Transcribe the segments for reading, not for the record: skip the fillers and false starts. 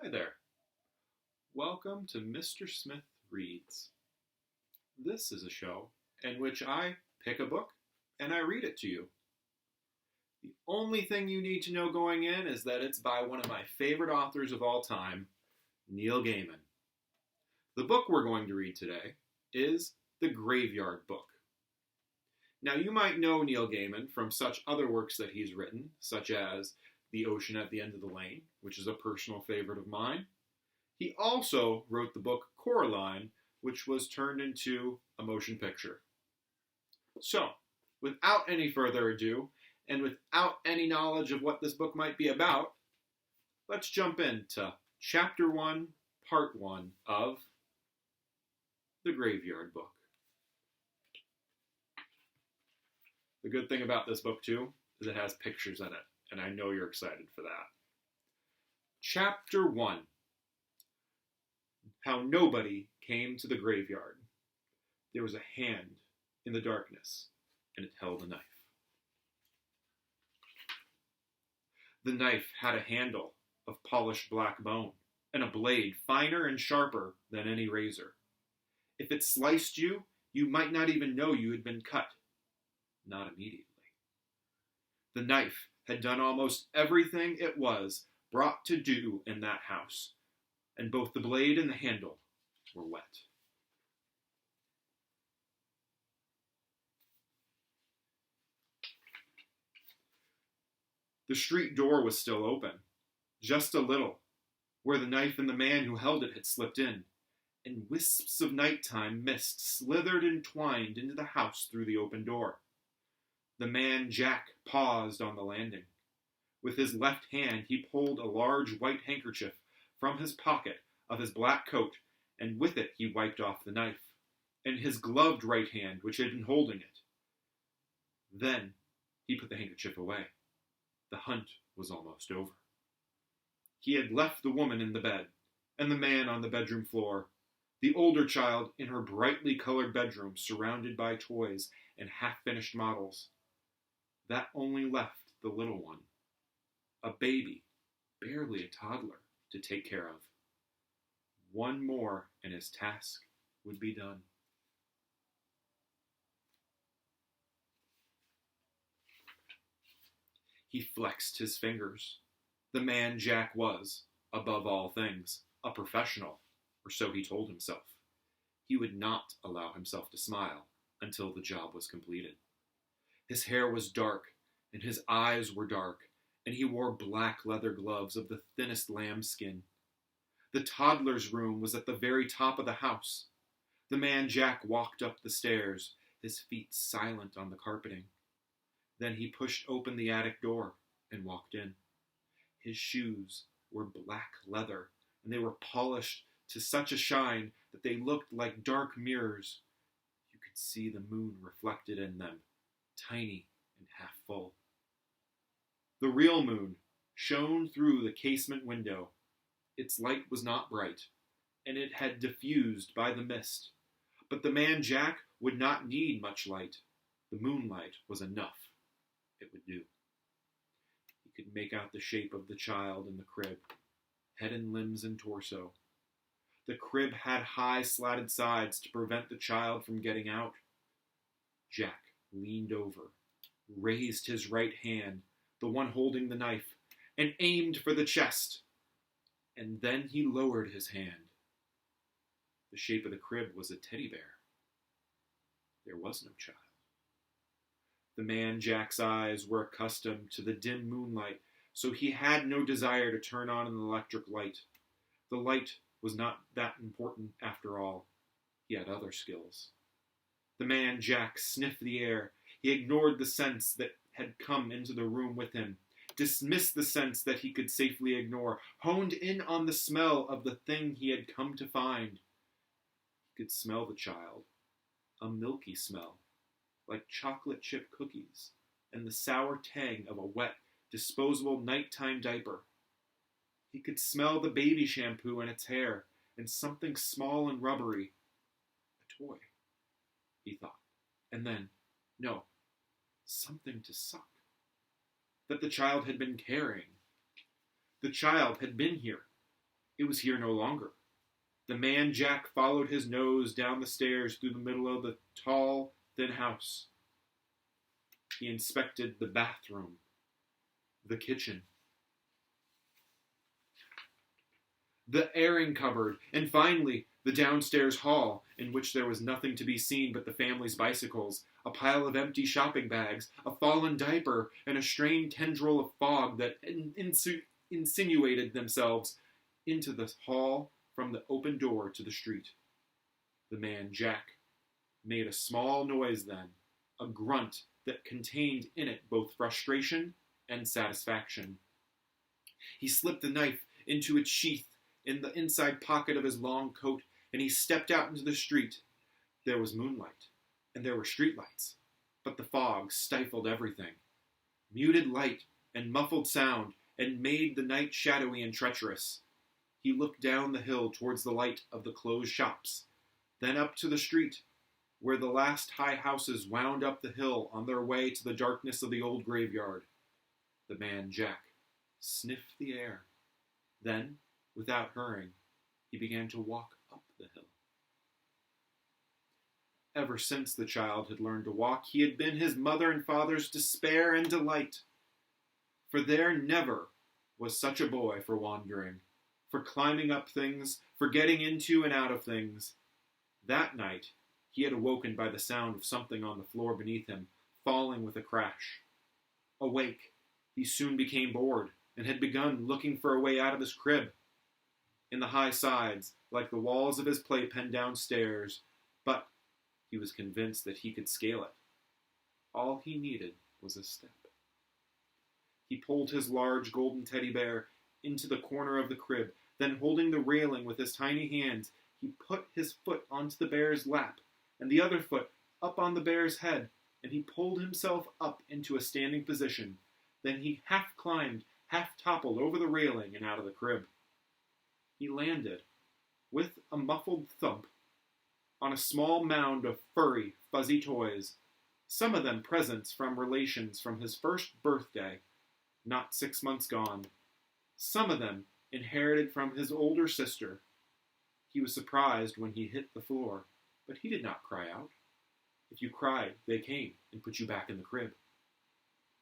Hi there. Welcome to Mr. Smith Reads. This is a show in which I pick a book and I read it to you. The only thing you need to know going in is that it's by one of my favorite authors of all time, Neil Gaiman. The book we're going to read today is The Graveyard Book. Now, you might know Neil Gaiman from such other works that he's written, such as The Ocean at the End of the Lane, which is a personal favorite of mine. He also wrote the book Coraline, which was turned into a motion picture. So, without any further ado, and without any knowledge of what this book might be about, let's jump into Chapter 1, Part 1 of The Graveyard Book. The good thing about this book, too, is it has pictures in it, and I know you're excited for that. Chapter 1. How nobody came to the graveyard. There was a hand in the darkness, and it held a knife. The knife had a handle of polished black bone, and a blade finer and sharper than any razor. If it sliced you, you might not even know you had been cut. Not immediately. The knife had done almost everything it was brought to do in that house, and both the blade and the handle were wet. The street door was still open, just a little, where the knife and the man who held it had slipped in, and wisps of nighttime mist slithered and twined into the house through the open door. The man Jack paused on the landing. With his left hand he pulled a large white handkerchief from his pocket of his black coat, and with it he wiped off the knife, and his gloved right hand which had been holding it. Then he put the handkerchief away. The hunt was almost over. He had left the woman in the bed, and the man on the bedroom floor, the older child in her brightly colored bedroom surrounded by toys and half-finished models. That only left the little one, a baby, barely a toddler, to take care of. One more and his task would be done. He flexed his fingers. The man Jack was, above all things, a professional, or so he told himself. He would not allow himself to smile until the job was completed. His hair was dark, and his eyes were dark, and he wore black leather gloves of the thinnest lambskin. The toddler's room was at the very top of the house. The man Jack walked up the stairs, his feet silent on the carpeting. Then he pushed open the attic door and walked in. His shoes were black leather, and they were polished to such a shine that they looked like dark mirrors. You could see the moon reflected in them, tiny and half full. The real moon shone through the casement window. Its light was not bright, and it had diffused by the mist. But the man Jack would not need much light. The moonlight was enough. It would do. He could make out the shape of the child in the crib, head and limbs and torso. The crib had high slatted sides to prevent the child from getting out. Jack leaned over, raised his right hand, the one holding the knife, and aimed for the chest. And then he lowered his hand. The shape of the crib was a teddy bear. There was no child. The man Jack's eyes were accustomed to the dim moonlight, so he had no desire to turn on an electric light. The light was not that important after all. He had other skills. The man Jack sniffed the air. He ignored the scents that had come into the room with him, dismissed the scents that he could safely ignore, honed in on the smell of the thing he had come to find. He could smell the child, a milky smell, like chocolate chip cookies, and the sour tang of a wet, disposable nighttime diaper. He could smell the baby shampoo in its hair, and something small and rubbery. A toy, he thought. And then, no, something to suck. That the child had been carrying. The child had been here. It was here no longer. The man Jack followed his nose down the stairs through the middle of the tall, thin house. He inspected the bathroom, the kitchen, the airing cupboard, and finally the downstairs hall, in which there was nothing to be seen but the family's bicycles, a pile of empty shopping bags, a fallen diaper, and a strained tendril of fog that insinuated themselves into the hall from the open door to the street. The man Jack made a small noise then, a grunt that contained in it both frustration and satisfaction. He slipped the knife into its sheath in the inside pocket of his long coat, and he stepped out into the street. There was moonlight, and there were streetlights, but the fog stifled everything. Muted light and muffled sound and made the night shadowy and treacherous. He looked down the hill towards the light of the closed shops, then up to the street, where the last high houses wound up the hill on their way to the darkness of the old graveyard. The man Jack sniffed the air. Then, without hurrying, he began to walk up the hill. Ever since the child had learned to walk, he had been his mother and father's despair and delight. For there never was such a boy for wandering, for climbing up things, for getting into and out of things. That night, he had awoken by the sound of something on the floor beneath him, falling with a crash. Awake, he soon became bored, and had begun looking for a way out of his crib. In the high sides, like the walls of his playpen downstairs, but he was convinced that he could scale it. All he needed was a step. He pulled his large golden teddy bear into the corner of the crib, then holding the railing with his tiny hands, he put his foot onto the bear's lap, and the other foot up on the bear's head, and he pulled himself up into a standing position. Then he half climbed, half toppled over the railing and out of the crib. He landed, with a muffled thump, on a small mound of furry, fuzzy toys, some of them presents from relations from his first birthday, not 6 months gone, some of them inherited from his older sister. He was surprised when he hit the floor, but he did not cry out. If you cried, they came and put you back in the crib.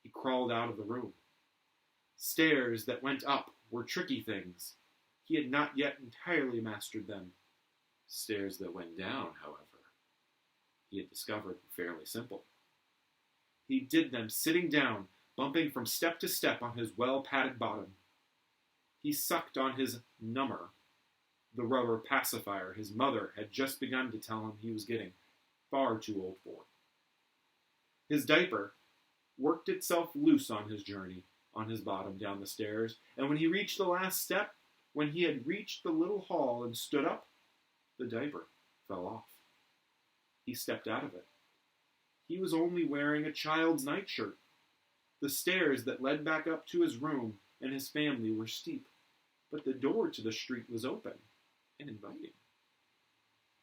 He crawled out of the room. Stairs that went up were tricky things. He had not yet entirely mastered them. Stairs that went down, however, he had discovered were fairly simple. He did them sitting down, bumping from step to step on his well-padded bottom. He sucked on his number, the rubber pacifier his mother had just begun to tell him he was getting far too old for. His diaper worked itself loose on his journey, on his bottom down the stairs, and when he reached the last step, when he had reached the little hall and stood up, the diaper fell off. He stepped out of it. He was only wearing a child's nightshirt. The stairs that led back up to his room and his family were steep, but the door to the street was open and inviting.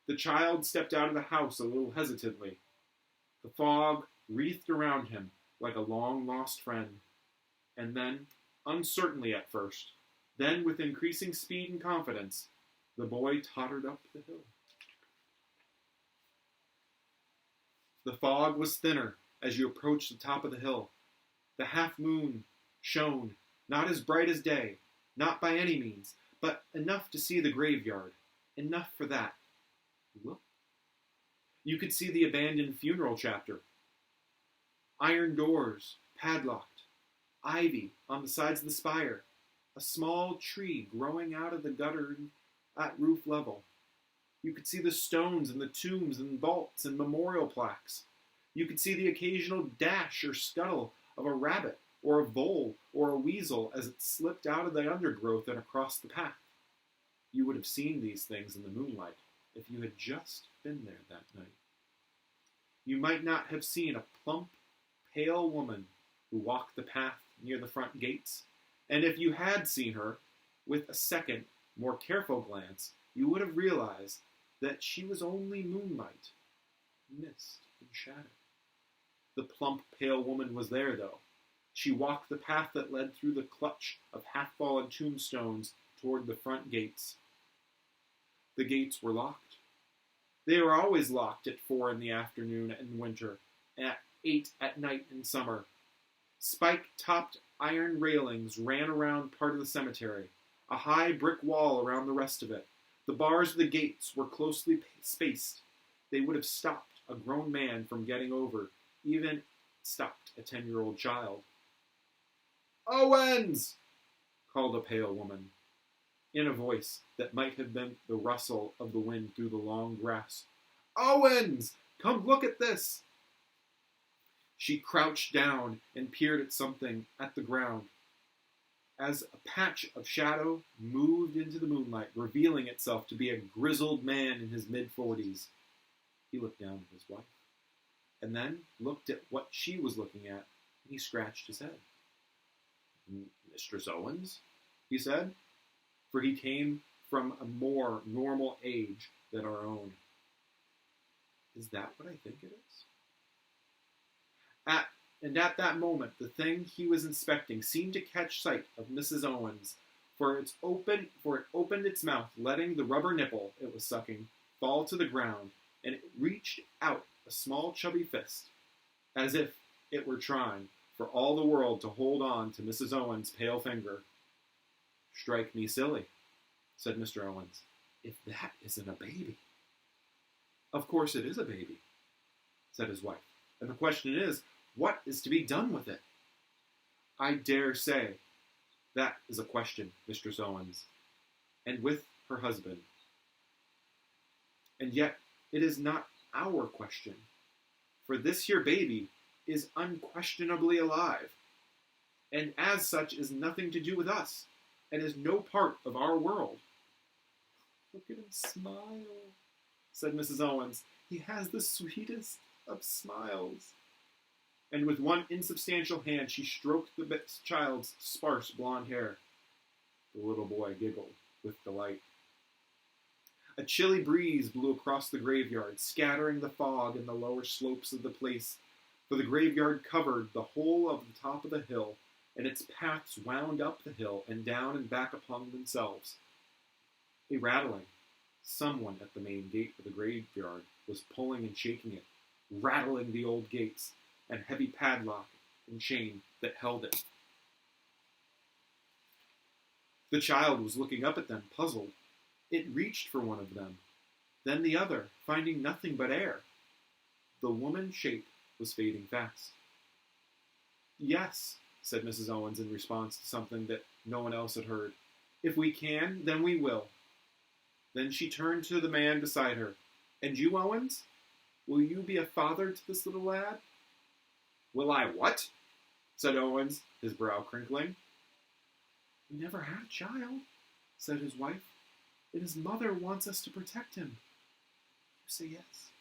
The child stepped out of the house a little hesitantly. The fog wreathed around him like a long-lost friend, and then, uncertainly at first, then with increasing speed and confidence, the boy tottered up the hill. The fog was thinner as you approached the top of the hill. The half-moon shone, not as bright as day, not by any means, but enough to see the graveyard, enough for that. Look. You could see the abandoned funeral chapter. Iron doors, padlocked, ivy on the sides of the spire, a small tree growing out of the gutter at roof level. You could see the stones and the tombs and vaults and memorial plaques. You could see the occasional dash or scuttle of a rabbit or a vole or a weasel as it slipped out of the undergrowth and across the path. You would have seen these things in the moonlight if you had just been there that night. You might not have seen a plump, pale woman who walked the path near the front gates, and if you had seen her, with a second, more careful glance, you would have realized that she was only moonlight, mist, and shadow. The plump, pale woman was there, though. She walked the path that led through the clutch of half-fallen tombstones toward the front gates. The gates were locked. They were always locked at 4 in the afternoon in winter, and at 8 at night in summer. Spike-topped iron railings ran around part of the cemetery, a high brick wall around the rest of it. The bars of the gates were closely spaced. They would have stopped a grown man from getting over, even stopped a 10-year-old child. "Owens!" called a pale woman, in a voice that might have been the rustle of the wind through the long grass. "Owens! Come look at this!" She crouched down and peered at something at the ground. As a patch of shadow moved into the moonlight, revealing itself to be a grizzled man in his mid-40s, he looked down at his wife, and then looked at what she was looking at, and he scratched his head. "Mistress Owens?" he said, for he came from a more normal age than our own. "Is that what I think it is?" At that moment, the thing he was inspecting seemed to catch sight of Mrs. Owens, for it opened its mouth, letting the rubber nipple it was sucking fall to the ground, and it reached out a small chubby fist, as if it were trying for all the world to hold on to Mrs. Owens' pale finger. "Strike me silly," said Mr. Owens, "if that isn't a baby." "Of course it is a baby," said his wife, "and the question is, what is to be done with it?" "I dare say that is a question, Mistress Owens, and with her husband. And yet it is not our question, for this here baby is unquestionably alive, and as such is nothing to do with us, and is no part of our world." "Look at him smile," said Mrs. Owens. "He has the sweetest of smiles." And with one insubstantial hand she stroked the child's sparse blonde hair. The little boy giggled with delight. A chilly breeze blew across the graveyard, scattering the fog in the lower slopes of the place, for the graveyard covered the whole of the top of the hill, and its paths wound up the hill and down and back upon themselves. A rattling. Someone at the main gate of the graveyard was pulling and shaking it, rattling the old gates and heavy padlock and chain that held it. The child was looking up at them, puzzled. It reached for one of them, then the other, finding nothing but air. The woman's shape was fading fast. "Yes," said Mrs. Owens in response to something that no one else had heard. "If we can, then we will." Then she turned to the man beside her. "And you, Owens? Will you be a father to this little lad?" "Will I what?" said Owens, his brow crinkling. "You never had a child," said his wife, "and his mother wants us to protect him. You say yes."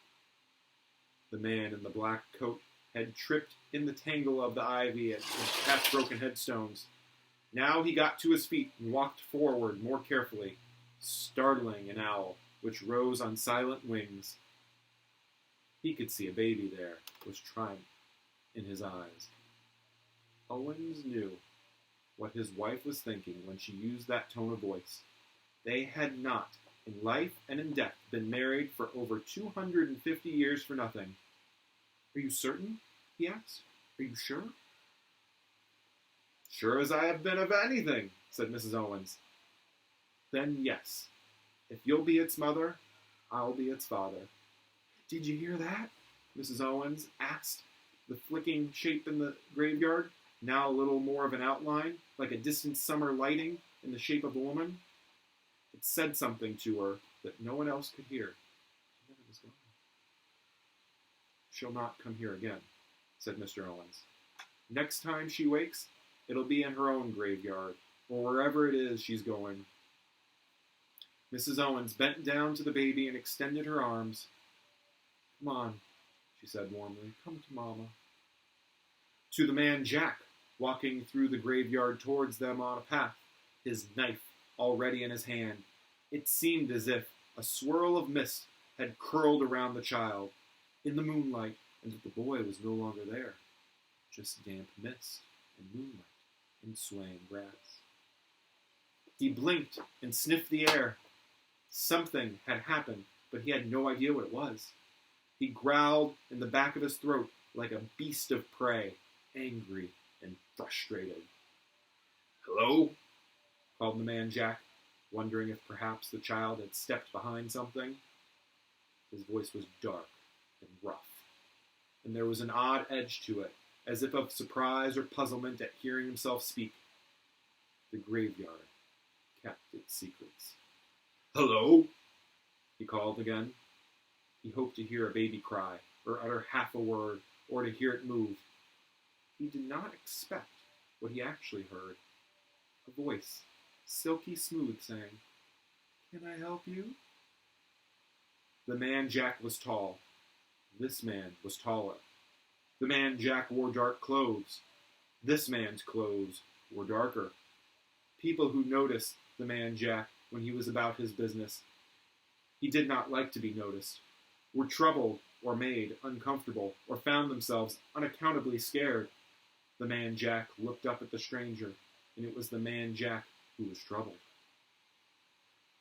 The man in the black coat had tripped in the tangle of the ivy and half-broken headstones. Now he got to his feet and walked forward more carefully, startling an owl, which rose on silent wings. He could see a baby there, was triumph in his eyes. Owens knew what his wife was thinking when she used that tone of voice. They had not, in life and in death, been married for over 250 years for nothing. "Are you certain?" he asked. "Are you sure?" "Sure as I have been of anything," said Mrs. Owens. "Then yes. If you'll be its mother, I'll be its father." "Did you hear that?" Mrs. Owens asked the flicking shape in the graveyard, now a little more of an outline, like a distant summer lighting in the shape of a woman. It said something to her that no one else could hear. She never was gone. "She'll not come here again," said Mr. Owens. "Next time she wakes, it'll be in her own graveyard, or wherever it is she's going." Mrs. Owens bent down to the baby and extended her arms. "Come on," she said warmly. "Come to Mama." To the man Jack, walking through the graveyard towards them on a path, his knife already in his hand, it seemed as if a swirl of mist had curled around the child in the moonlight, and that the boy was no longer there, just damp mist and moonlight and swaying grass. He blinked and sniffed the air. Something had happened, but he had no idea what it was. He growled in the back of his throat like a beast of prey, angry and frustrated. "Hello?" called the man Jack, wondering if perhaps the child had stepped behind something. His voice was dark and rough, and there was an odd edge to it, as if of surprise or puzzlement at hearing himself speak. The graveyard kept its secrets. "Hello?" he called again. He hoped to hear a baby cry, or utter half a word, or to hear it move. He did not expect what he actually heard. A voice, silky smooth, saying, "Can I help you?" The man Jack was tall. This man was taller. The man Jack wore dark clothes. This man's clothes were darker. People who noticed the man Jack when he was about his business, he did not like to be noticed, were troubled or made uncomfortable or found themselves unaccountably scared. The man Jack looked up at the stranger, and it was the man Jack who was troubled.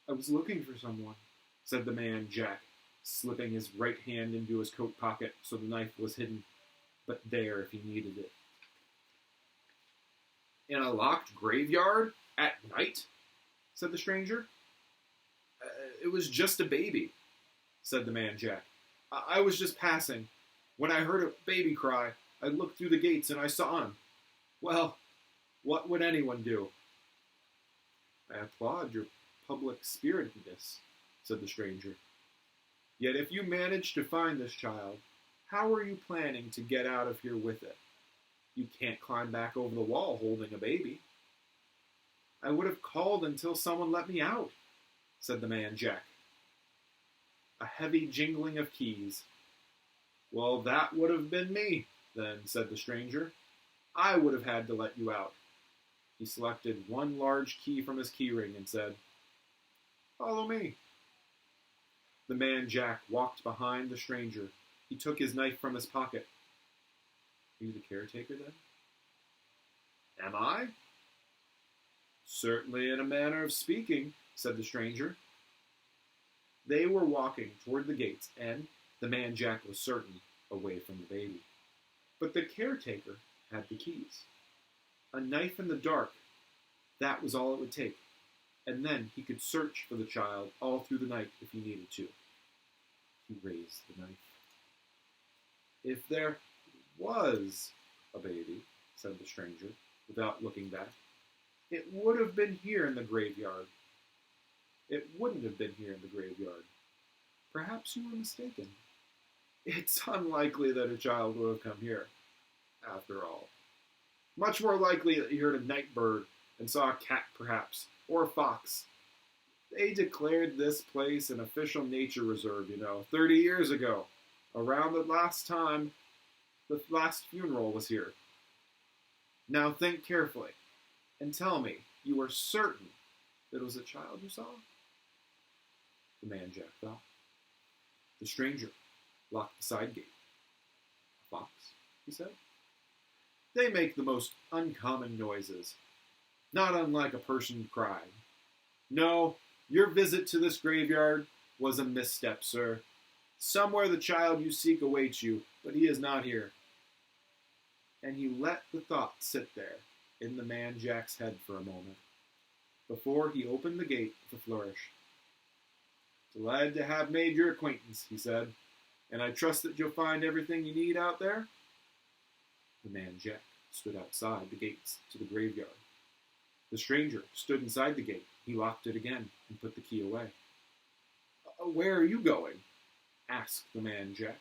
"I was looking for someone," said the man Jack, slipping his right hand into his coat pocket so the knife was hidden, but there if he needed it. "In a locked graveyard? At night?" said the stranger. It was just a baby," said the man Jack. I was just passing. When I heard a baby cry, I looked through the gates and I saw him. Well, what would anyone do?" "I applaud your public spiritedness," said the stranger. "Yet if you manage to find this child, how are you planning to get out of here with it? You can't climb back over the wall holding a baby." "I would have called until someone let me out," said the man Jack. A heavy jingling of keys. "Well, that would have been me, then," said the stranger. "I would have had to let you out." He selected one large key from his keyring and said, "Follow me." The man Jack walked behind the stranger. He took his knife from his pocket. "Are you the caretaker, then?" "Am I?" "Certainly in a manner of speaking," said the stranger. They were walking toward the gates, and the man Jack was certain, away from the baby. But the caretaker had the keys. A knife in the dark, that was all it would take, and then he could search for the child all through the night if he needed to. He raised the knife. "If there was a baby," said the stranger, without looking back, "it would have been here in the graveyard." "It wouldn't have been here in the graveyard. Perhaps you were mistaken. It's unlikely that a child would have come here, after all. Much more likely that you heard a night bird and saw a cat, perhaps, or a fox. They declared this place an official nature reserve, 30 years ago, around the last time the last funeral was here. Now think carefully, and tell me you are certain that it was a child you saw?" The man Jack thought. The stranger locked the side gate. "A fox?" he said. "They make the most uncommon noises, not unlike a person crying. No, your visit to this graveyard was a misstep, sir. Somewhere the child you seek awaits you, but he is not here." And he let the thought sit there in the man Jack's head for a moment, before he opened the gate with a flourish. "Glad to have made your acquaintance," he said, "and I trust that you'll find everything you need out there." The man Jack stood outside the gates to the graveyard. The stranger stood inside the gate. He locked it again and put the key away. "Where are you going?" asked the man Jack.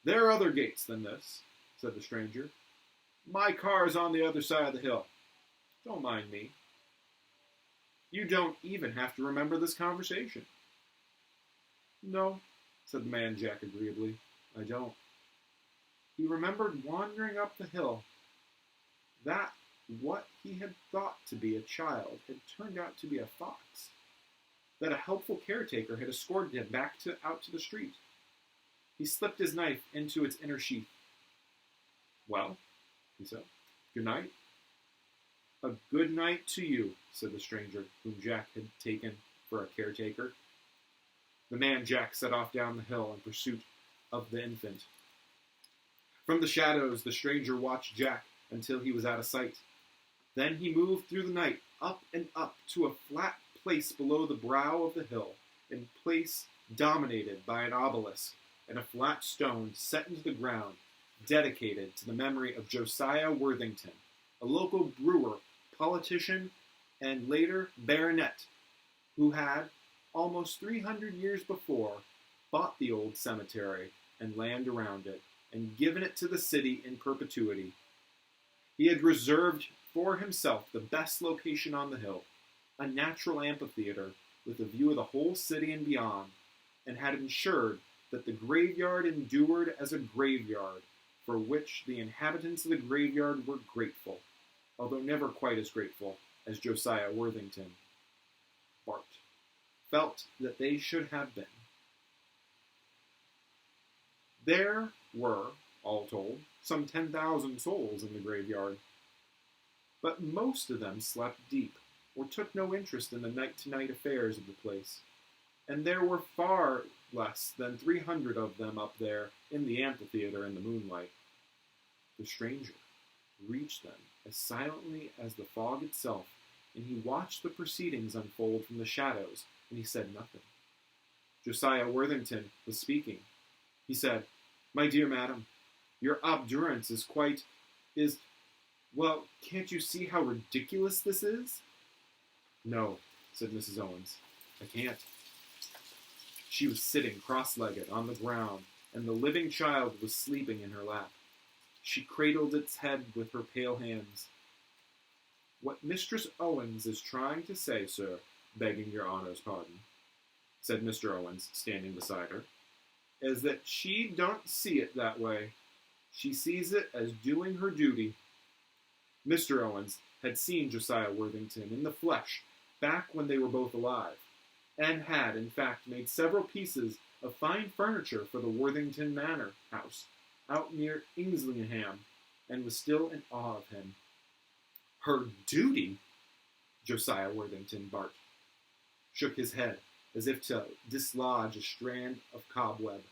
"There are other gates than this," said the stranger. "My car is on the other side of the hill. Don't mind me. You don't even have to remember this conversation." "No," said the man Jack agreeably, "I don't." He remembered wandering up the hill, that what he had thought to be a child had turned out to be a fox, that a helpful caretaker had escorted him back out to the street. He slipped his knife into its inner sheath. "Well," he said, "good night." "A good night to you," said the stranger, whom Jack had taken for a caretaker. The man Jack set off down the hill in pursuit of the infant. From the shadows, the stranger watched Jack until he was out of sight. Then he moved through the night, up and up, to a flat place below the brow of the hill, a place dominated by an obelisk and a flat stone set into the ground, dedicated to the memory of Josiah Worthington, a local brewer, politician, and later baronet, who had, almost 300 years before, bought the old cemetery and land around it, and given it to the city in perpetuity. He had reserved for himself the best location on the hill, a natural amphitheater with a view of the whole city and beyond, and had ensured that the graveyard endured as a graveyard, for which the inhabitants of the graveyard were grateful, although never quite as grateful as Josiah Worthington. Bart felt that they should have been. There were, all told, some 10,000 souls in the graveyard, but most of them slept deep, or took no interest in the night-to-night affairs of the place, and there were far less than 300 of them up there in the amphitheater in the moonlight. The stranger reached them as silently as the fog itself, and he watched the proceedings unfold from the shadows, and he said nothing. Josiah Worthington was speaking. He said, "My dear madam, your obdurance well, can't you see how ridiculous this is?" "No," said Mrs. Owens, "I can't." She was sitting cross-legged on the ground, and the living child was sleeping in her lap. She cradled its head with her pale hands. "What Mistress Owens is trying to say, sir, begging your honor's pardon," said Mr. Owens, standing beside her, "is that she don't see it that way. She sees it as doing her duty." Mr. Owens had seen Josiah Worthington in the flesh back when they were both alive, and had, in fact, made several pieces of fine furniture for the Worthington Manor house out near Islingsham, and was still in awe of him. "Her duty?" Josiah Worthington Bart shook his head as if to dislodge a strand of cobweb.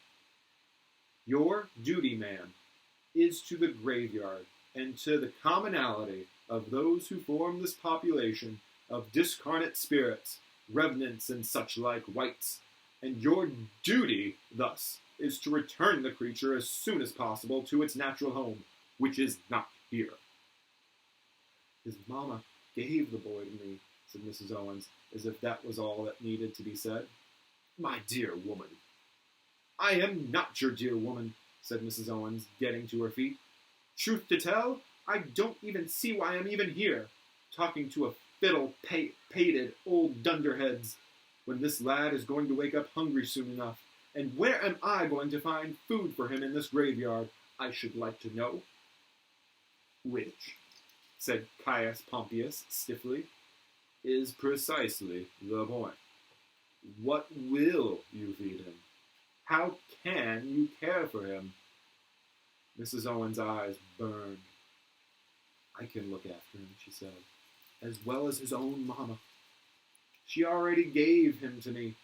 "Your duty, ma'am, is to the graveyard, and to the commonalty of those who form this population of discarnate spirits, revenants and such like wights, and your duty, thus, is to return the creature as soon as possible to its natural home, which is not here." "His mamma gave the boy to me," said Mrs. Owens, as if that was all that needed to be said. "My dear woman." "I am not your dear woman," said Mrs. Owens, getting to her feet. "Truth to tell, I don't even see why I'm even here, talking to a fiddle-pated old dunderheads, when this lad is going to wake up hungry soon enough. And where am I going to find food for him in this graveyard, I should like to know?" "Which," said Caius Pompeius stiffly, "is precisely the point. What will you feed him? How can you care for him?" Mrs. Owens' eyes burned. "I can look after him," she said, "as well as his own mamma. She already gave him to me.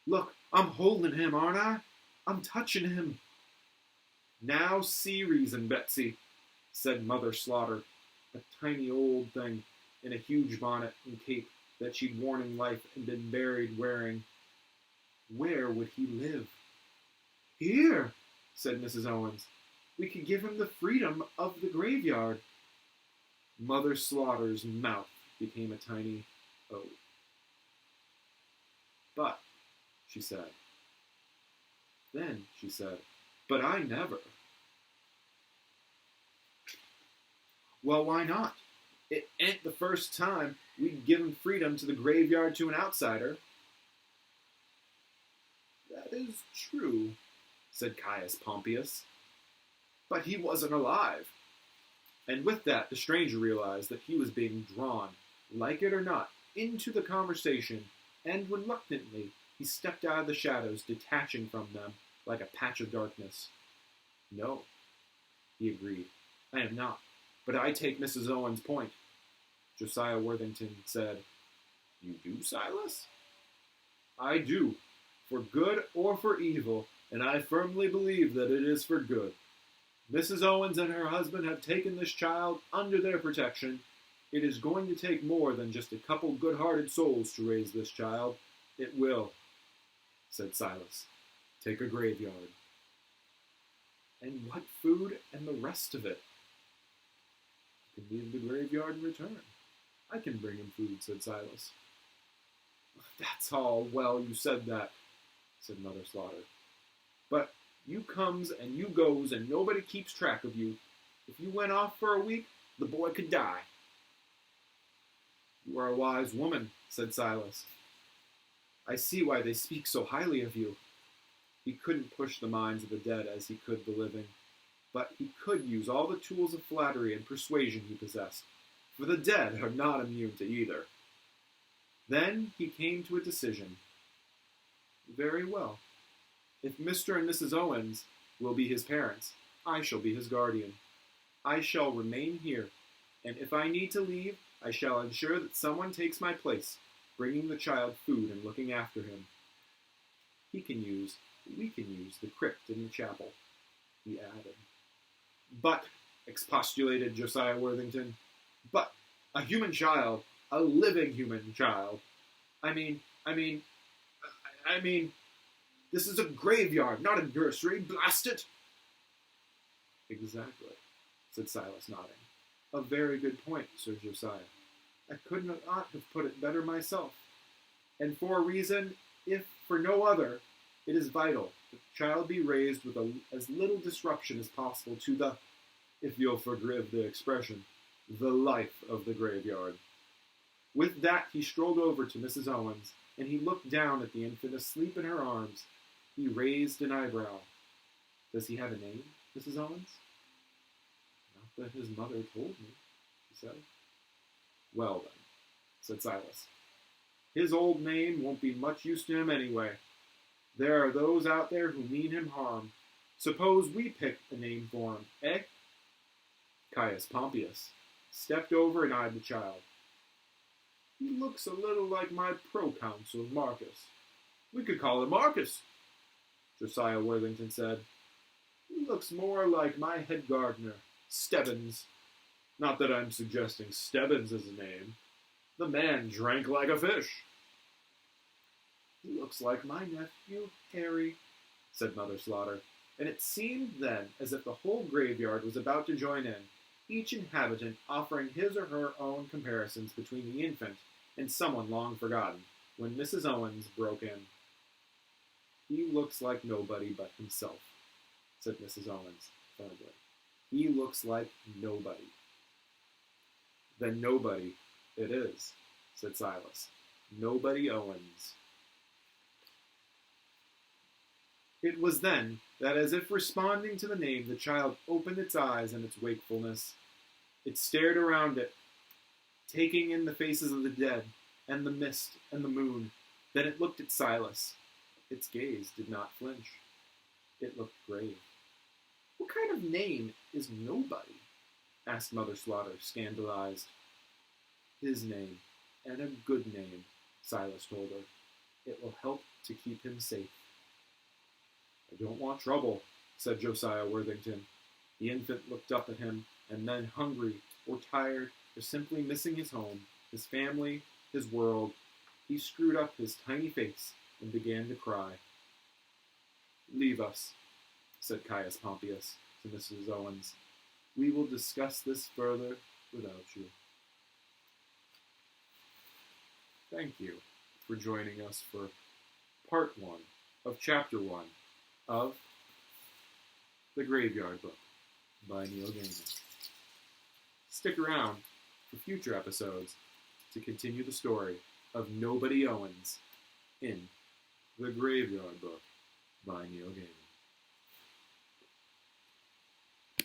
Look, I'm holding him, aren't I? I'm touching him." "Now see reason, Betsy," said Mother Slaughter, a tiny old thing in a huge bonnet and cape that she'd worn in life and been buried wearing. "Where would he live?" "Here," said Mrs. Owens. "We could give him the freedom of the graveyard." Mother Slaughter's mouth became a tiny O. "But," she said. Then she said, "But I never." "Well, why not? It ain't the first time we'd given freedom to the graveyard to an outsider." "That is true," said Caius Pompeius. "But he wasn't alive." And with that, the stranger realized that he was being drawn, like it or not, into the conversation, and reluctantly he stepped out of the shadows, detaching from them like a patch of darkness. "No," he agreed, "I am not, but I take Mrs. Owens' point. Josiah Worthington said, "You do, Silas?" "I do, for good or for evil, and I firmly believe that it is for good. Mrs. Owens and her husband have taken this child under their protection. It is going to take more than just a couple good-hearted souls to raise this child. It will," said Silas. "Take a graveyard." "And what food and the rest of it?" "You can leave the graveyard and return. I can bring him food," said Silas. "That's all well you said that," said Mother Slaughter. "But you comes and you goes and nobody keeps track of you. If you went off for a week, the boy could die." "You are a wise woman," said Silas. "I see why they speak so highly of you." He couldn't push the minds of the dead as he could the living, but he could use all the tools of flattery and persuasion he possessed, for the dead are not immune to either. Then he came to a decision. "Very well. If Mr. and Mrs. Owens will be his parents, I shall be his guardian. I shall remain here, and if I need to leave, I shall ensure that someone takes my place, bringing the child food and looking after him. We can use the crypt in the chapel," he added. "But," expostulated Josiah Worthington, "but a human child, a living human child. I mean, this is a graveyard, not a nursery, blast it!" "Exactly," said Silas, nodding. "A very good point, Sir Josiah. I could not have put it better myself. And for a reason, if for no other, it is vital that the child be raised with as little disruption as possible to the, if you'll forgive the expression, the life of the graveyard." With that he strolled over to Mrs. Owens, and he looked down at the infant asleep in her arms. He raised an eyebrow. "Does he have a name, Mrs. Owens?" "Not that his mother told me," she said. "Well, then," said Silas, "his old name won't be much use to him anyway. There are those out there who mean him harm. Suppose we pick a name for him, eh?" Caius Pompeius stepped over and eyed the child. "He looks a little like my proconsul, Marcus. We could call him Marcus," Josiah Worthington said. "He looks more like my head gardener, Stebbins. Not that I'm suggesting Stebbins is a name. The man drank like a fish." "He looks like my nephew, Harry," said Mother Slaughter, and it seemed then as if the whole graveyard was about to join in, each inhabitant offering his or her own comparisons between the infant and someone long forgotten, when Mrs. Owens broke in. "He looks like nobody but himself," said Mrs. Owens firmly. "He looks like nobody." "Then nobody it is," said Silas. "Nobody Owens." It was then that, as if responding to the name, the child opened its eyes in its wakefulness. It stared around it, taking in the faces of the dead, and the mist, and the moon. Then it looked at Silas. Its gaze did not flinch. It looked grave. "What kind of name is nobody?" asked Mother Slaughter, scandalized. "His name, and a good name," Silas told her. "It will help to keep him safe." "I don't want trouble," said Josiah Worthington. The infant looked up at him, and then, hungry or tired or simply missing his home, his family, his world, he screwed up his tiny face and began to cry. "Leave us," said Caius Pompeius to Mrs. Owens. "We will discuss this further without you." Thank you for joining us for part 1 of chapter 1 of The Graveyard Book by Neil Gaiman. Stick around for future episodes to continue the story of Nobody Owens in The Graveyard Book by Neil Gaiman.